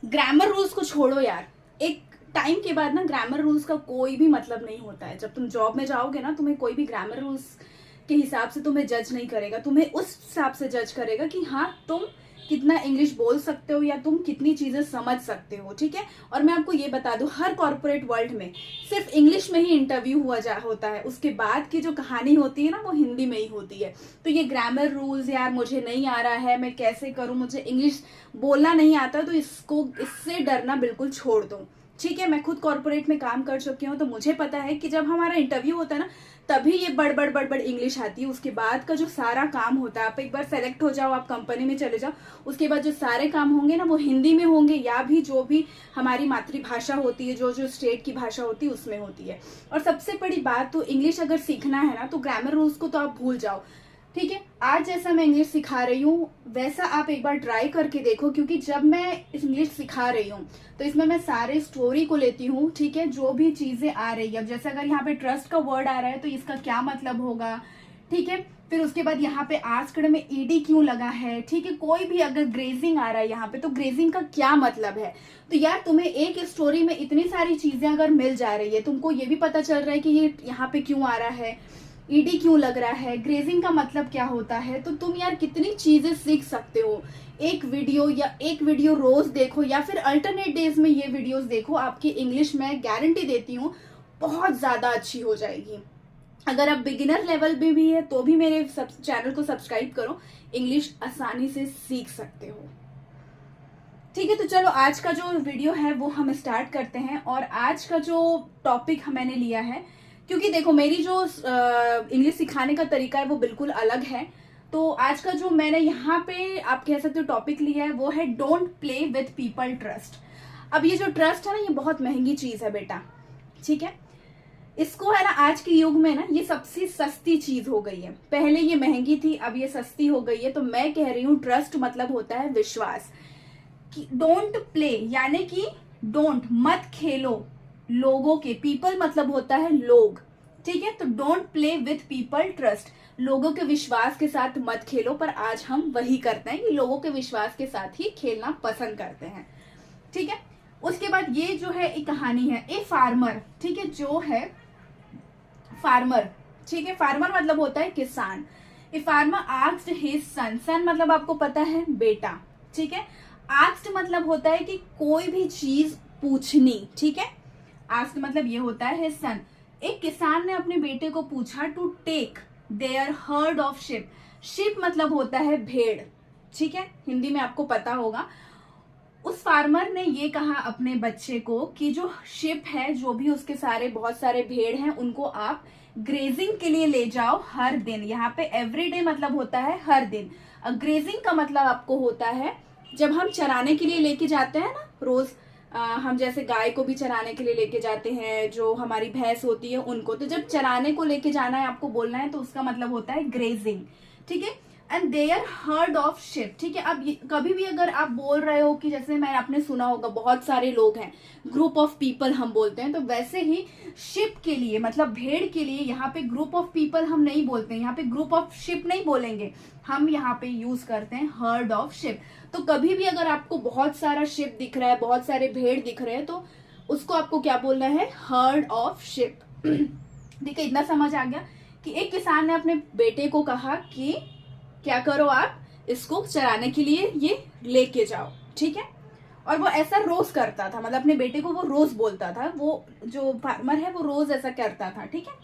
Grammar rules को छोड़ो यार। एक टाइम के बाद ना ग्रामर रूल्स का कोई भी मतलब नहीं होता है। जब तुम जॉब में जाओगे ना, तुम्हें कोई भी ग्रामर रूल्स के हिसाब से तुम्हें जज नहीं करेगा, तुम्हें उस हिसाब से जज करेगा कि हाँ तुम कितना इंग्लिश बोल सकते हो या तुम कितनी चीजें समझ सकते हो, ठीक है। और मैं आपको ये बता दूं, हर कॉर्पोरेट वर्ल्ड में सिर्फ इंग्लिश में ही इंटरव्यू होता है, उसके बाद की जो कहानी होती है ना वो हिंदी में ही होती है। तो ये ग्रामर रूल्स यार मुझे नहीं आ रहा है, मैं कैसे करूं, मुझे इंग्लिश बोलना नहीं आता, तो इससे डरना बिल्कुल छोड़ दो, ठीक है। मैं खुद कॉर्पोरेट में काम कर चुकी हूँ, तो मुझे पता है कि जब हमारा इंटरव्यू होता है ना, तभी ये बड़ इंग्लिश आती है। उसके बाद का जो सारा काम होता है, आप एक बार सेलेक्ट हो जाओ, आप कंपनी में चले जाओ, उसके बाद जो सारे काम होंगे ना वो हिंदी में होंगे, या भी जो भी हमारी मातृभाषा होती है, जो जो स्टेट की भाषा होती है उसमें होती है। और सबसे बड़ी बात, तो इंग्लिश अगर सीखना है ना तो ग्रामर रूल्स को तो आप भूल जाओ, ठीक है। आज जैसा मैं इंग्लिश सिखा रही हूँ वैसा आप एक बार ट्राई करके देखो, क्योंकि जब मैं इंग्लिश सिखा रही हूँ तो इसमें मैं सारे स्टोरी को लेती हूँ, ठीक है। जो भी चीजें आ रही है, अब जैसे अगर यहाँ पे ट्रस्ट का वर्ड आ रहा है तो इसका क्या मतलब होगा, ठीक है। फिर उसके बाद यहाँ पे आस्क्ड में ईडी क्यों लगा है, ठीक है। कोई भी अगर ग्रेजिंग आ रहा है यहाँ पे तो ग्रेजिंग का क्या मतलब है। तो यार तुम्हें एक स्टोरी में इतनी सारी चीजें अगर मिल जा रही है, तुमको ये भी पता चल रहा है कि ये यहाँ पे क्यों आ रहा है, ईडी क्यों लग रहा है, ग्रेजिंग का मतलब क्या होता है, तो तुम यार कितनी चीजें सीख सकते हो। एक वीडियो रोज देखो, या फिर अल्टरनेट डेज में ये वीडियोस देखो, आपकी इंग्लिश में गारंटी देती हूँ बहुत ज्यादा अच्छी हो जाएगी। अगर आप बिगिनर लेवल में भी है तो भी मेरे चैनल को सब्सक्राइब करो, इंग्लिश आसानी से सीख सकते हो, ठीक है। तो चलो आज का जो वीडियो है वो हम स्टार्ट करते हैं। और आज का जो टॉपिक मैंने लिया है, क्योंकि देखो मेरी जो इंग्लिश सिखाने का तरीका है वो बिल्कुल अलग है, तो आज का जो मैंने यहाँ पे आप कह सकते हो टॉपिक लिया है वो है don't play with people trust. अब ये जो ट्रस्ट है ना, ये बहुत महंगी चीज है बेटा, ठीक है। इसको है ना आज के युग में ना ये सबसे सस्ती चीज हो गई है। पहले ये महंगी थी, अब ये सस्ती हो गई है। तो मैं कह रही हूँ ट्रस्ट मतलब होता है विश्वास। कि डोंट प्ले यानी कि डोंट मत खेलो लोगों के, पीपल मतलब होता है लोग, ठीक है। तो don't play with people trust, लोगों के विश्वास के साथ मत खेलो। पर आज हम वही करते हैं कि लोगों के विश्वास के साथ ही खेलना पसंद करते हैं, ठीक है। उसके बाद ये जो है एक कहानी है, ए फार्मर, ठीक है, जो है फार्मर, ठीक है। फार्मर मतलब होता है किसान। A farmer asked his son, son मतलब आपको पता है बेटा, ठीक है। आस्क्ड मतलब होता है कि कोई भी चीज पूछनी, ठीक है। आस्क्ड मतलब ये होता है हिज सन। एक किसान ने अपने बेटे को पूछा to take their herd of sheep, sheep मतलब होता है भेड़, ठीक है, हिंदी में आपको पता होगा। उस फार्मर ने ये कहा अपने बच्चे को कि जो शिप है, जो भी उसके सारे बहुत सारे भेड़ हैं, उनको आप ग्रेजिंग के लिए ले जाओ हर दिन। यहाँ पे एवरीडे मतलब होता है हर दिन। ग्रेजिंग का मतलब आपको होता है जब हम चराने के लिए लेके जाते हैं ना रोज, हम जैसे गाय को भी चराने के लिए लेके जाते हैं, जो हमारी भैंस होती है उनको, तो जब चराने को लेके जाना है आपको बोलना है तो उसका मतलब होता है ग्रेजिंग, ठीक है। And their herd of sheep, ठीक है। अब कभी भी अगर आप बोल रहे हो कि जैसे मैं आपने सुना होगा बहुत सारे लोग हैं, ग्रुप ऑफ पीपल हम बोलते हैं, तो वैसे ही शिप के लिए मतलब भेड़ के लिए यहाँ पे ग्रुप ऑफ पीपल हम नहीं बोलते हैं, यहाँ पे ग्रुप ऑफ शिप नहीं बोलेंगे, हम यहाँ पे यूज करते हैं हर्ड ऑफ शिप। तो कभी भी अगर आपको बहुत सारा शिप दिख रहा है, बहुत सारे भेड़ दिख रहे हैं, तो उसको आपको क्या बोलना है, हर्ड ऑफ शिप। देखिए इतना समझ आ गया कि एक किसान ने अपने बेटे को कहा कि क्या करो आप इसको चराने के लिए ये लेके जाओ, ठीक है। और वो ऐसा रोज करता था, मतलब अपने बेटे को वो रोज बोलता था, वो जो फार्मर है वो रोज ऐसा करता था, ठीक है।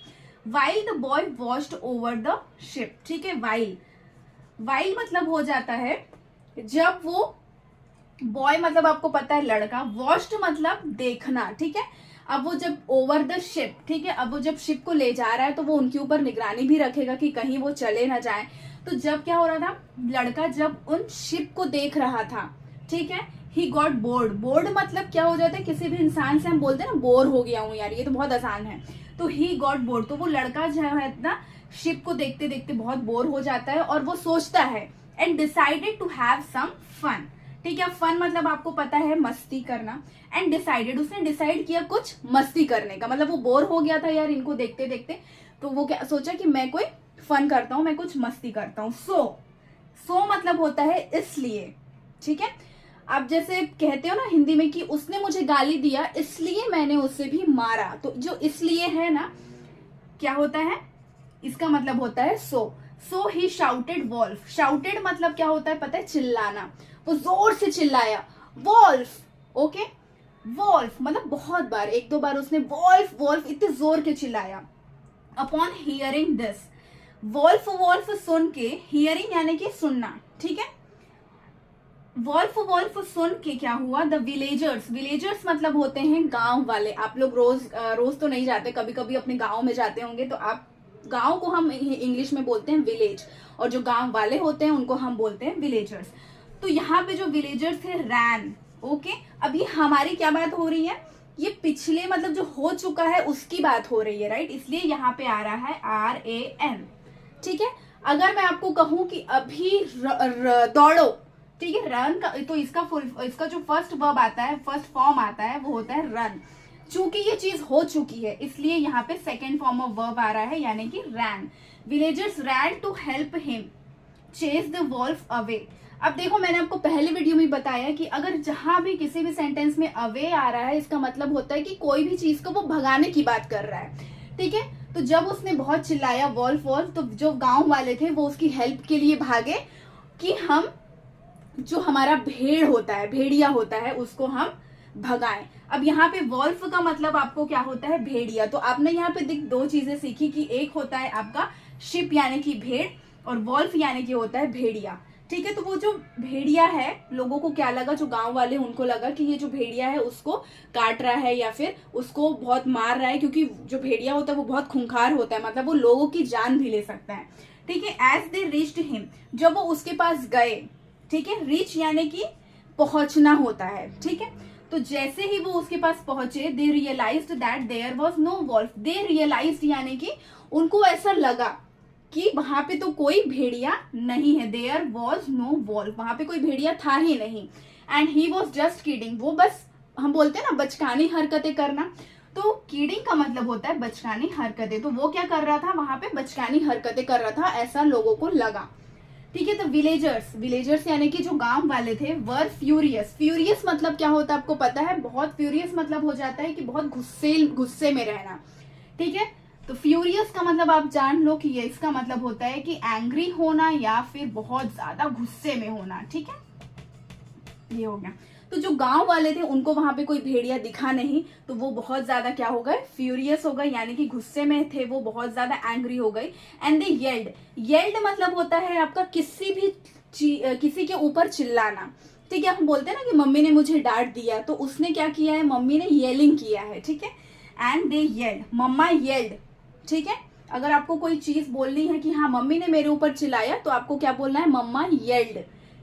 While the boy watched over the ship, ठीक है। वाइल, वाइल मतलब हो जाता है जब वो, बॉय मतलब आपको पता है लड़का, वॉच्ड मतलब देखना, ठीक है। अब वो जब ओवर द शिप, ठीक है, अब वो जब शिप को ले जा रहा है तो वो उनके ऊपर निगरानी भी रखेगा कि कहीं वो चले ना जाए। तो जब क्या हो रहा था, लड़का जब उन शिप को देख रहा था, ठीक है, ही गॉट बोर्ड। बोर्ड मतलब क्या हो जाता है, किसी भी इंसान से हम बोलते हैं ना बोर हो गया हूं यार, ये तो बहुत आसान है, तो ही गॉट बोर्ड। तो वो लड़का जो है ना शिप को देखते देखते बहुत बोर हो जाता है और वो सोचता है and decided to have some fun, ठीक है। फन मतलब आपको पता है मस्ती करना। एंड डिसाइडेड, उसने डिसाइड किया कुछ मस्ती करने का, मतलब वो बोर हो गया था यार इनको देखते देखते, तो वो क्या सोचा कि मैं कोई फन करता हूं, मैं कुछ मस्ती करता हूं। सो मतलब होता है इसलिए, ठीक है। आप जैसे कहते हो ना हिंदी में कि उसने मुझे गाली दिया इसलिए मैंने उसे भी मारा, तो जो इसलिए है ना, क्या होता है, इसका मतलब होता है सो ही शाउटेड वॉल्फ। शाउटेड मतलब क्या होता है पता है, चिल्लाना। वो जोर से चिल्लाया वॉल्फ, ओके, वॉल्फ मतलब बहुत बार, 1-2 बार उसने वॉल्फ वॉल्फ इतने जोर के चिल्लाया। Upon hearing this, wolf wolf सुन के, हियरिंग यानी कि सुनना, ठीक है। वॉल्फ वॉल्फ सुन के क्या हुआ, द विलेजर्स, विलेजर्स मतलब होते हैं गांव वाले। आप लोग रोज तो नहीं जाते, कभी कभी अपने गांव में जाते होंगे, तो आप गांव को हम इंग्लिश में बोलते हैं विलेज, और जो गांव वाले होते हैं उनको हम बोलते हैं विलेजर्स। तो यहाँ पे जो विलेजर्स थे रैन, ओके। अब ये हमारी क्या बात हो रही है, ये पिछले मतलब जो हो चुका है उसकी बात हो रही है, राइट, इसलिए यहाँ पे आ रहा है RAN, ठीक है। अगर मैं आपको कहूं कि अभी दौड़ो, ठीक है, रन का, तो इसका जो फर्स्ट वर्ब आता है, फर्स्ट फॉर्म आता है, वो होता है रन। चूंकि ये चीज हो चुकी है इसलिए यहाँ पे सेकेंड फॉर्म ऑफ वर्ब आ रहा है, यानी कि ran. Villagers ran to help him chase the wolf away. अब देखो, मैंने आपको पहले वीडियो में बताया कि अगर जहां भी किसी भी सेंटेंस में अवे आ रहा है, इसका मतलब होता है कि कोई भी चीज को वो भगाने की बात कर रहा है, ठीक है। तो जब उसने बहुत चिल्लाया वॉल्फ वॉल्फ, तो जो गांव वाले थे वो उसकी हेल्प के लिए भागे कि हम जो हमारा भेड़ होता है, भेड़िया होता है, उसको हम भगाएं। अब यहाँ पे वॉल्फ का मतलब आपको क्या होता है, भेड़िया। तो आपने यहाँ पे दो चीजें सीखी कि एक होता है आपका शिप यानी कि भेड़, और वॉल्फ यानी कि होता है भेड़िया, ठीक है। तो वो जो भेड़िया है, लोगों को क्या लगा, जो गांव वाले, उनको लगा कि ये जो भेड़िया है उसको काट रहा है या फिर उसको बहुत मार रहा है, क्योंकि जो भेड़िया होता है वो बहुत खूंखार होता है, मतलब वो लोगों की जान भी ले सकता है, ठीक है। एज दे रीच्ड हिम, जब वो उसके पास गए, ठीक है, रीच यानी कि पहुंचना होता है, ठीक है। तो जैसे ही वो उसके पास पहुंचे, they realized that there was no wolf. They realized यानी कि उनको ऐसा लगा कि वहां पे तो कोई भेड़िया नहीं है, देयर वॉज नो वॉल्फ, वहां पे कोई भेड़िया था ही नहीं। And he was just kidding, वो बस, हम बोलते हैं ना बचकानी हरकतें करना, तो किडिंग का मतलब होता है बचकानी हरकतें। तो वो क्या कर रहा था, वहां पे बचकानी हरकतें कर रहा था, ऐसा लोगों को लगा, ठीक है। तो विलेजर्स यानी कि जो गांव वाले थे, वर फ्यूरियस। फ्यूरियस मतलब क्या होता है आपको पता है, बहुत फ्यूरियस मतलब हो जाता है कि बहुत गुस्से में रहना, ठीक है। तो फ्यूरियस का मतलब आप जान लो कि ये इसका मतलब होता है कि एंग्री होना या फिर बहुत ज्यादा गुस्से में होना, ठीक है। ये हो गया। तो जो गांव वाले थे उनको वहां पे कोई भेड़िया दिखा नहीं, तो वो बहुत ज्यादा क्या हो गए, फ्यूरियस हो गए, यानी कि गुस्से में थे, वो बहुत ज्यादा एंग्री हो गई। एंड दे येल्ड मतलब होता है आपका किसी के ऊपर चिल्लाना, ठीक है। हम बोलते हैं ना कि मम्मी ने मुझे डांट दिया, तो उसने क्या किया है, मम्मी ने येलिंग किया है, ठीक है। एंड दे येल्ड, मम्मा येल्ड, ठीक है। अगर आपको कोई चीज बोलनी है कि हाँ मम्मी ने मेरे ऊपर चिल्लाया, तो आपको क्या बोलना है, मम्मा येल्ड,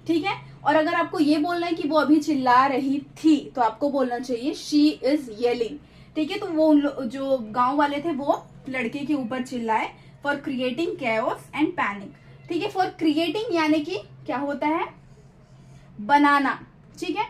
ठीक है। और अगर आपको ये बोलना है कि वो अभी चिल्ला रही थी, तो आपको बोलना चाहिए शी इज येलिंग, ठीक है। तो वो जो गांव वाले थे वो लड़के के ऊपर चिल्लाए for creating chaos and panic, ठीक है। फॉर क्रिएटिंग यानी कि क्या होता है, बनाना, ठीक है।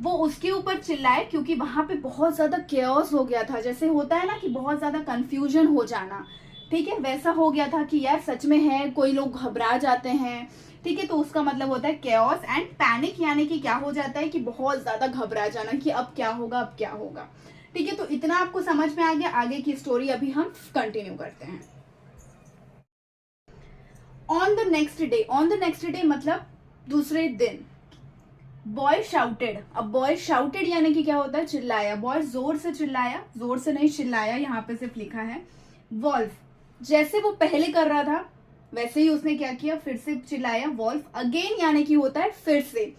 वो उसके ऊपर चिल्लाए क्योंकि वहां पे बहुत ज्यादा केओस हो गया था, जैसे होता है ना कि बहुत ज्यादा कंफ्यूजन हो जाना, ठीक है, वैसा हो गया था कि यार सच में है, कोई लोग घबरा जाते हैं, ठीक है। तो उसका मतलब होता है केओस। एंड पैनिक यानी कि क्या हो जाता है कि बहुत ज्यादा घबरा जाना कि अब क्या होगा, अब क्या होगा, ठीक है। तो इतना आपको समझ में आ गया, आगे की स्टोरी अभी हम कंटिन्यू करते हैं। ऑन द नेक्स्ट डे मतलब दूसरे दिन, बॉय शाउटेड। अब बॉय शाउटेड यानी कि क्या होता है, चिल्लाया। बॉय जोर से चिल्लाया, जोर से नहीं चिल्लाया, यहाँ पे सिर्फ लिखा है वॉल्फ। जैसे वो पहले कर रहा था वैसे ही उसने क्या किया, फिर से चिल्लाया वॉल्फ। अगेन यानी कि होता है फिर से,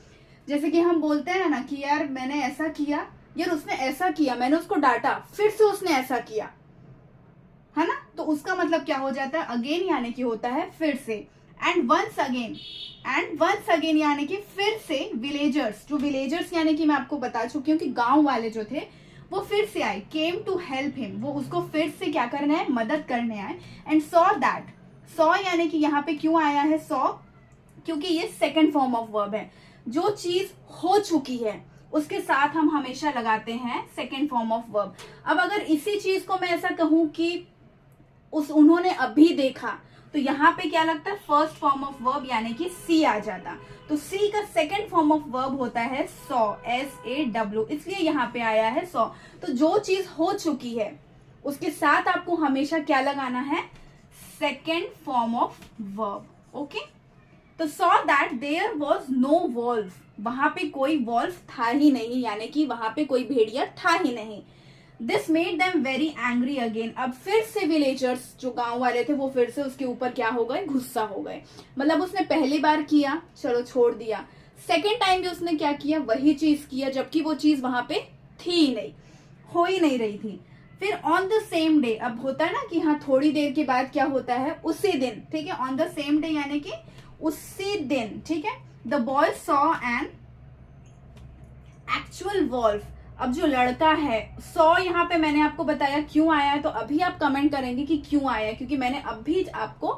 जैसे कि हम बोलते हैं ना कि यार मैंने ऐसा किया, यार उसने ऐसा किया, मैंने उसको डांटा, फिर से उसने ऐसा किया, है ना। तो उसका मतलब क्या हो जाता है, अगेन यानी कि होता है फिर से। एंड वंस अगेन यानी कि फिर से। विलेजर्स यानी कि मैं आपको बता चुकी हूँ कि गांव वाले जो थे वो फिर से आए, केम टू हेल्प हिम, वो उसको फिर से क्या करना है, मदद करने आए। एंड सॉ यानी कि यहाँ पे क्यों आया है सॉ, क्योंकि ये सेकंड फॉर्म ऑफ वर्ब है। जो चीज हो चुकी है उसके साथ हम हमेशा लगाते हैं सेकंड फॉर्म ऑफ वर्ब। अब अगर इसी चीज को मैं ऐसा कहूं कि उन्होंने अभी देखा, तो यहाँ पे क्या लगता है, फर्स्ट फॉर्म ऑफ वर्ब यानी कि सी आ जाता। तो सी का सेकंड फॉर्म ऑफ वर्ब होता है सॉ, SAW, इसलिए यहाँ पे आया है सॉ। तो जो चीज हो चुकी है उसके साथ आपको हमेशा क्या लगाना है, second form of verb. Okay, तो saw that there was no wolf, वहां पे कोई वॉल्व था ही नहीं, यानी कि वहां पे कोई भेड़िया था ही नहीं। This made them very angry again, अब फिर से विलेजर्स जो गांव वाले थे वो फिर से उसके ऊपर क्या हो गए, गुस्सा हो गए। मतलब उसने पहली बार किया, चलो छोड़ दिया, सेकेंड टाइम भी उसने क्या किया, वही चीज किया, जबकि वो चीज वहां पे थी ही नहीं, हो ही नहीं रही थी। फिर ऑन द सेम डे, अब होता है ना कि हाँ थोड़ी देर के बाद क्या होता है, उसी दिन, ठीक है, ऑन द सेम डे यानी कि उसी दिन, ठीक है, the boy saw an actual valve. अब जो लड़का है, सॉ यहाँ पे मैंने आपको बताया क्यों आया है, तो अभी आप कमेंट करेंगे कि क्यों आया है, क्योंकि मैंने अभी आपको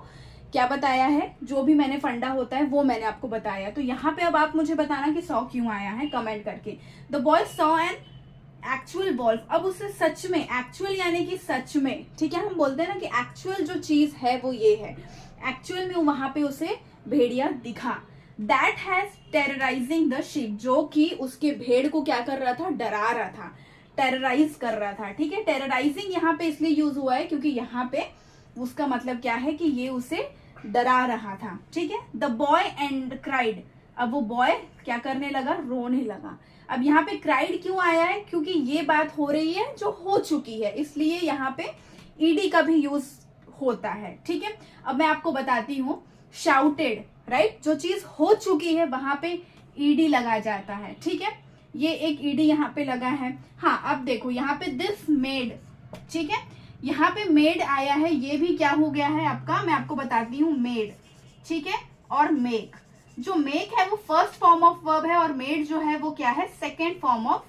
क्या बताया है, जो भी मैंने फंडा होता है वो मैंने आपको बताया। तो यहाँ पे अब आप मुझे बताना कि सॉ क्यों आया है, कमेंट करके। The boy saw an actual valve, अब उसे सच में, एक्चुअल यानी कि सच में, ठीक है, हम बोलते हैं ना कि एक्चुअल जो चीज है वो ये है, एक्चुअल में वहां पे उसे भेड़िया दिखा। That has terrorising the sheep, जो कि उसके भेड़ को क्या कर रहा था, डरा रहा था, टेरराइज कर रहा था, ठीक है। टेरराइजिंग यहाँ पे इसलिए यूज हुआ है क्योंकि यहाँ पे उसका मतलब क्या है कि ये उसे डरा रहा था, ठीक है। द बॉय एंड क्राइड, अब वो बॉय क्या करने लगा, रोने लगा। अब यहाँ पे क्राइड क्यों आया है, क्योंकि ये बात हो रही है जो हो चुकी है, इसलिए यहाँ पे ईडी का भी यूज होता है, ठीक है। अब मैं आपको बताती हूँ, शाउटेड, राइट, जो चीज हो चुकी है वहां पे ईडी लगा जाता है, ठीक है, ये एक ईडी यहाँ पे लगा है। हाँ, अब देखो यहाँ पे दिस मेड, ठीक है, यहाँ पे मेड आया है, ये भी क्या हो गया है आपका, मैं आपको बताती हूँ, मेड, ठीक है, और मेक, जो मेक है वो फर्स्ट फॉर्म ऑफ वर्ब है और मेड जो है वो क्या है, सेकेंड फॉर्म ऑफ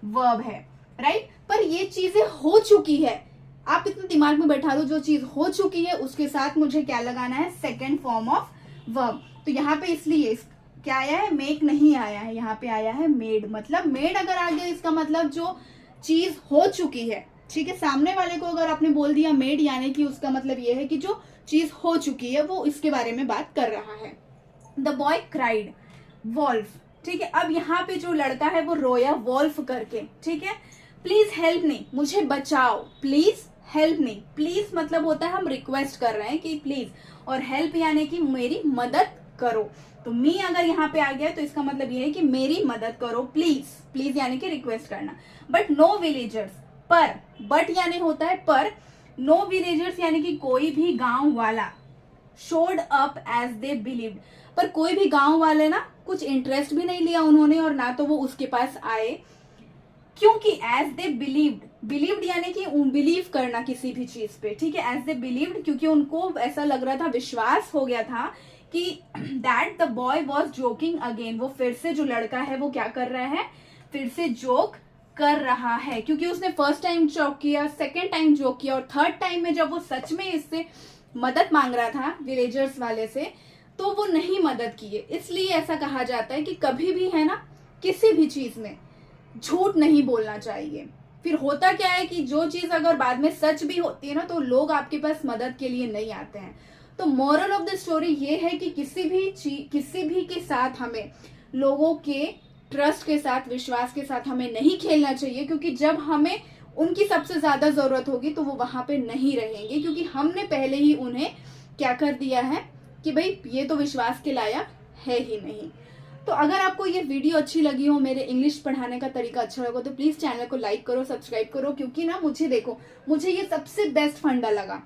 वर्ब है, राइट। पर ये चीजें हो चुकी है, आप इतना दिमाग में बैठा लो, जो चीज हो चुकी है उसके साथ मुझे क्या लगाना है, सेकेंड फॉर्म ऑफ वर्ब। तो यहाँ पे इसलिए क्या आया है, मेक नहीं आया है, यहाँ पे आया है मेड। मतलब मेड अगर आ गया इसका मतलब जो चीज हो चुकी है, ठीक है। सामने वाले को अगर आपने बोल दिया मेड, यानी कि उसका मतलब ये है कि जो चीज हो चुकी है वो इसके बारे में बात कर रहा है। द बॉय क्राइड वॉल्फ, ठीक है। अब यहाँ पे जो लड़का है वो रोया वॉल्फ करके, ठीक है। प्लीज हेल्प मी, मुझे बचाओ, प्लीज हेल्प मी, प्लीज मतलब होता है हम रिक्वेस्ट कर रहे हैं कि प्लीज, और हेल्प यानी कि मेरी मदद करो। तो मी अगर यहाँ पे आ गया तो इसका मतलब ये है कि मेरी मदद करो, प्लीज, प्लीज यानी कि रिक्वेस्ट करना। बट नो विलेजर्स, पर, बट यानी होता है पर, नो विलेजर्स यानी कि कोई भी गांव वाला, showed up as they believed, पर कोई भी गांव वाले ना कुछ इंटरेस्ट भी नहीं लिया उन्होंने, और ना तो वो उसके पास आए, क्योंकि एज दे बिलीव्ड, बिलीव्ड यानी कि बिलीव करना किसी भी चीज पे, ठीक है, एज दे बिलीव्ड, क्योंकि उनको ऐसा लग रहा था, विश्वास हो गया था कि that the boy was joking again, वो फिर से जो लड़का है वो क्या कर रहा है, फिर से जोक कर रहा है, क्योंकि उसने फर्स्ट टाइम जोक किया, सेकेंड टाइम जोक किया, और थर्ड टाइम में जब वो सच में इससे मदद मांग रहा था विलेजर्स वाले से, तो वो नहीं मदद किए। इसलिए ऐसा कहा जाता है कि कभी भी है ना, किसी भी चीज में झूठ नहीं बोलना चाहिए। फिर होता क्या है कि जो चीज अगर बाद में सच भी होती है ना, तो लोग आपके पास मदद के लिए नहीं आते हैं। तो मोरल ऑफ द स्टोरी ये है कि किसी भी के साथ हमें, लोगों के ट्रस्ट के साथ, विश्वास के साथ हमें नहीं खेलना चाहिए, क्योंकि जब हमें उनकी सबसे ज्यादा जरूरत होगी तो वो वहां पे नहीं रहेंगे, क्योंकि हमने पहले ही उन्हें क्या कर दिया है कि भाई ये तो विश्वास के लायक है ही नहीं। तो अगर आपको ये वीडियो अच्छी लगी हो, मेरे इंग्लिश पढ़ाने का तरीका अच्छा लगा, तो प्लीज चैनल को लाइक करो, सब्सक्राइब करो, क्योंकि ना मुझे ये सबसे बेस्ट फंडा लगा,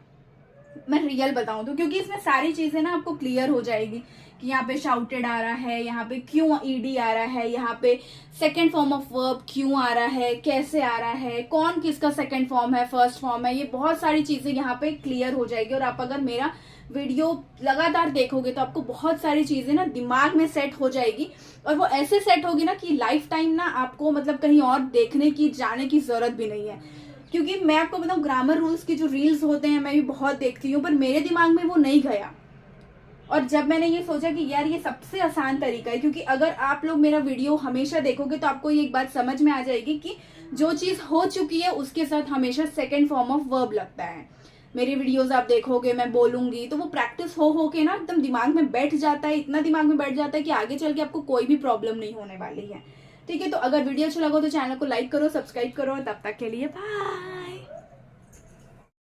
मैं रियल बताऊं तो, क्योंकि इसमें सारी चीजें ना आपको क्लियर हो जाएगी कि यहाँ पे शाउटेड आ रहा है, यहाँ पे क्यों ईडी आ रहा है, यहाँ पे सेकंड फॉर्म ऑफ वर्ब क्यों आ रहा है, कैसे आ रहा है, कौन किसका सेकंड फॉर्म है, फर्स्ट फॉर्म है, ये बहुत सारी चीजें यहाँ पे क्लियर हो जाएगी। और आप अगर मेरा वीडियो लगातार देखोगे तो आपको बहुत सारी चीजें ना दिमाग में सेट हो जाएगी, और वो ऐसे सेट होगी ना कि लाइफ टाइम ना आपको मतलब कहीं और देखने की, जाने की जरूरत भी नहीं है। क्योंकि मैं आपको बताऊं, ग्रामर रूल्स की जो रील्स होते हैं मैं भी बहुत देखती हूँ, पर मेरे दिमाग में वो नहीं गया। और जब मैंने ये सोचा कि यार ये सबसे आसान तरीका है, क्योंकि अगर आप लोग मेरा वीडियो हमेशा देखोगे तो आपको ये एक बात समझ में आ जाएगी कि जो चीज हो चुकी है उसके साथ हमेशा सेकंड फॉर्म ऑफ वर्ब लगता है। मेरी वीडियोस आप देखोगे, मैं बोलूंगी तो वो प्रैक्टिस हो के ना एकदम दिमाग में बैठ जाता है, इतना दिमाग में बैठ जाता है कि आगे चल के आपको कोई भी प्रॉब्लम नहीं होने वाली है। ठीक है, तो अगर वीडियो अच्छा लगा तो चैनल को लाइक करो, सब्सक्राइब करो। तब तक के लिए बाय।